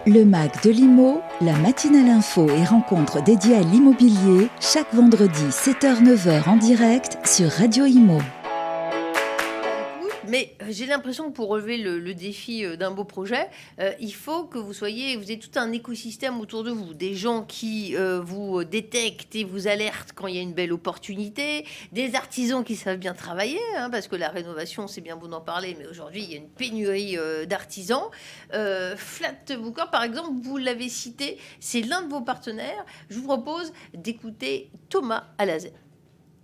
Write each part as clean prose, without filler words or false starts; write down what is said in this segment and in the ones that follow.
Le MAG de l'IMO, la matinale info et rencontre dédiée à l'immobilier, chaque vendredi 7h-9h en direct sur Radio Imo. Mais j'ai l'impression que pour relever le défi d'un beau projet, il faut que vous ayez tout un écosystème autour de vous. Des gens qui vous détectent et vous alertent quand il y a une belle opportunité. Des artisans qui savent bien travailler, parce que la rénovation, c'est bien beau d'en parler, mais aujourd'hui, il y a une pénurie d'artisans. Flatbooker, par exemple, vous l'avez cité, c'est l'un de vos partenaires. Je vous propose d'écouter Thomas Alazet.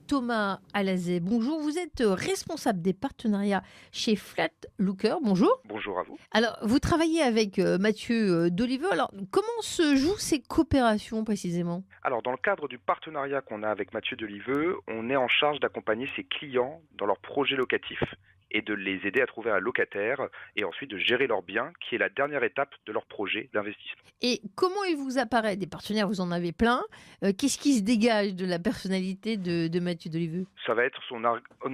Thomas Alazet, bonjour. Vous êtes responsable des partenariats chez Flatbooker. Bonjour. Bonjour à vous. Alors, vous travaillez avec Mathieu d'Olivet. Alors, comment se jouent ces coopérations précisément ? Alors, dans le cadre du partenariat qu'on a avec Mathieu d'Oliveux, on est en charge d'accompagner ses clients dans leurs projets locatifs et de les aider à trouver un locataire et ensuite de gérer leurs biens, qui est la dernière étape de leur projet d'investissement. Et comment il vous apparaît des partenaires, vous en avez plein. Qu'est-ce qui se dégage de la personnalité de Mathieu d'Oliveux ? Ça va être son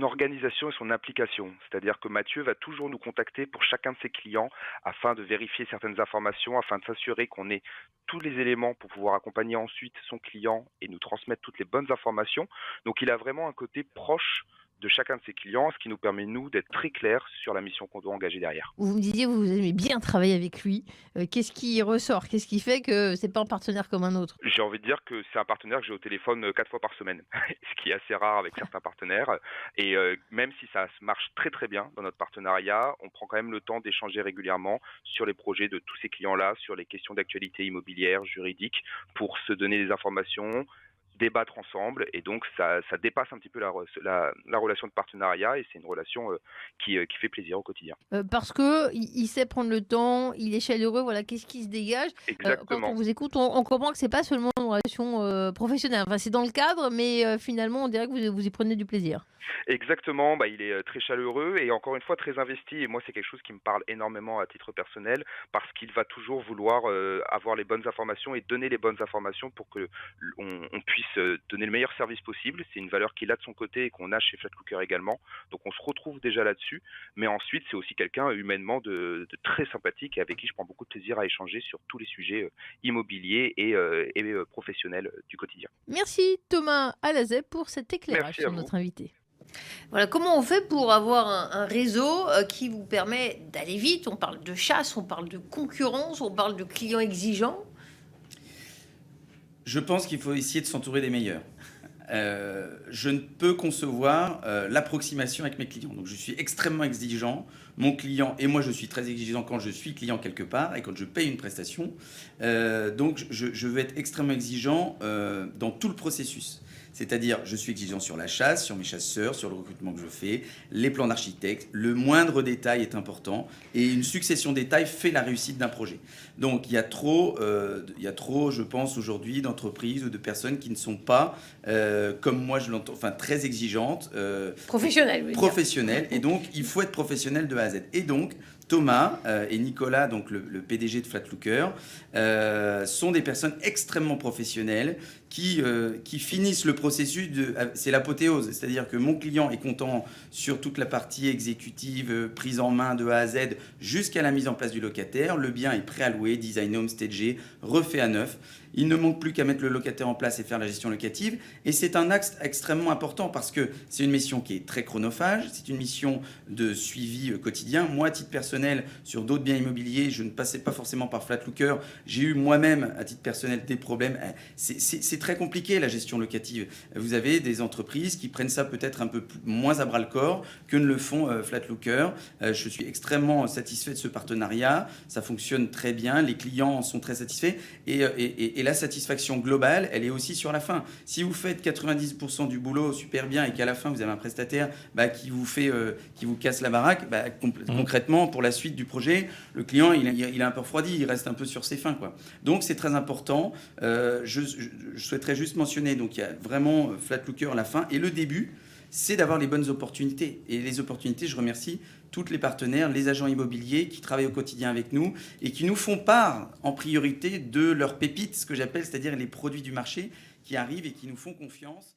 organisation et son implication. C'est-à-dire que Mathieu va toujours nous contacter pour chacun de ses clients afin de vérifier certaines informations, afin de s'assurer qu'on ait tous les éléments pour pouvoir accompagner ensuite son client et nous transmettre toutes les bonnes informations. Donc il a vraiment un côté proche de chacun de ses clients, ce qui nous permet, nous, d'être très clairs sur la mission qu'on doit engager derrière. Vous me disiez, vous aimez bien travailler avec lui. Qu'est-ce qui ressort ? Qu'est-ce qui fait que c'est pas un partenaire comme un autre ? J'ai envie de dire que c'est un partenaire que j'ai au téléphone 4 fois par semaine, ce qui est assez rare avec certains partenaires. Et même si ça marche très très bien dans notre partenariat, on prend quand même le temps d'échanger régulièrement sur les projets de tous ces clients-là, sur les questions d'actualité immobilière, juridique, pour se donner des informations, débattre ensemble, et donc ça dépasse un petit peu la relation de partenariat, et c'est une relation qui fait plaisir au quotidien. Parce que il sait prendre le temps, il est chaleureux, voilà, qu'est-ce qui se dégage ? Quand on vous écoute, on comprend que c'est pas seulement une relation professionnelle. Enfin, c'est dans le cadre, mais finalement, on dirait que vous y prenez du plaisir. Exactement, il est très chaleureux et encore une fois très investi, et moi c'est quelque chose qui me parle énormément à titre personnel, parce qu'il va toujours vouloir avoir les bonnes informations et donner les bonnes informations pour que on puisse donner le meilleur service possible. C'est une valeur qu'il a de son côté et qu'on a chez Flatbooker également, donc on se retrouve déjà là-dessus. Mais ensuite c'est aussi quelqu'un humainement de très sympathique et avec qui je prends beaucoup de plaisir à échanger sur tous les sujets immobiliers et professionnels du quotidien. Merci Thomas Alazet pour cet éclairage sur notre invité. Voilà, comment on fait pour avoir un réseau qui vous permet d'aller vite ? On parle de chasse, on parle de concurrence, on parle de clients exigeants. Je pense qu'il faut essayer de s'entourer des meilleurs. Je ne peux concevoir l'approximation avec mes clients. Donc je suis extrêmement exigeant. Mon client et moi, je suis très exigeant quand je suis client quelque part et quand je paye une prestation. Donc je veux être extrêmement exigeant dans tout le processus. C'est-à-dire, je suis exigeant sur la chasse, sur mes chasseurs, sur le recrutement que je fais, les plans d'architecte. Le moindre détail est important et une succession de détails fait la réussite d'un projet. Donc, il y a trop, je pense, aujourd'hui, d'entreprises ou de personnes qui ne sont pas, comme moi je l'entends, très exigeantes. Professionnelles. Et donc, il faut être professionnel de A à Z. Et donc, Thomas et Nicolas, donc le PDG de Flatbooker, sont des personnes extrêmement professionnelles qui finissent le processus c'est l'apothéose. C'est-à-dire que mon client est content sur toute la partie exécutive, prise en main de A à Z, jusqu'à la mise en place du locataire. Le bien est prêt à louer, designé, homestagé, refait à neuf. Il ne manque plus qu'à mettre le locataire en place et faire la gestion locative. Et c'est un axe extrêmement important parce que c'est une mission qui est très chronophage. C'est une mission de suivi quotidien. Moi, à titre personnel, sur d'autres biens immobiliers, je ne passais pas forcément par Flatbooker. J'ai eu moi-même, à titre personnel, des problèmes. C'est très compliqué, la gestion locative. Vous avez des entreprises qui prennent ça peut-être un peu moins à bras-le-corps que ne le font Flatbooker. Je suis extrêmement satisfait de ce partenariat. Ça fonctionne très bien. Les clients en sont très satisfaits. Et la satisfaction globale, elle est aussi sur la fin. Si vous faites 90% du boulot super bien et qu'à la fin, vous avez un prestataire qui vous casse la baraque, concrètement, pour la suite du projet, le client, il a un peu refroidi, il reste un peu sur ses fins, quoi. Donc, c'est très important. Je souhaiterais juste mentionner, donc, il y a vraiment Flatbooker à la fin. Et le début, c'est d'avoir les bonnes opportunités. Et les opportunités, je remercie tous les partenaires, les agents immobiliers qui travaillent au quotidien avec nous et qui nous font part en priorité de leurs pépites, ce que j'appelle, c'est-à-dire les produits du marché qui arrivent et qui nous font confiance.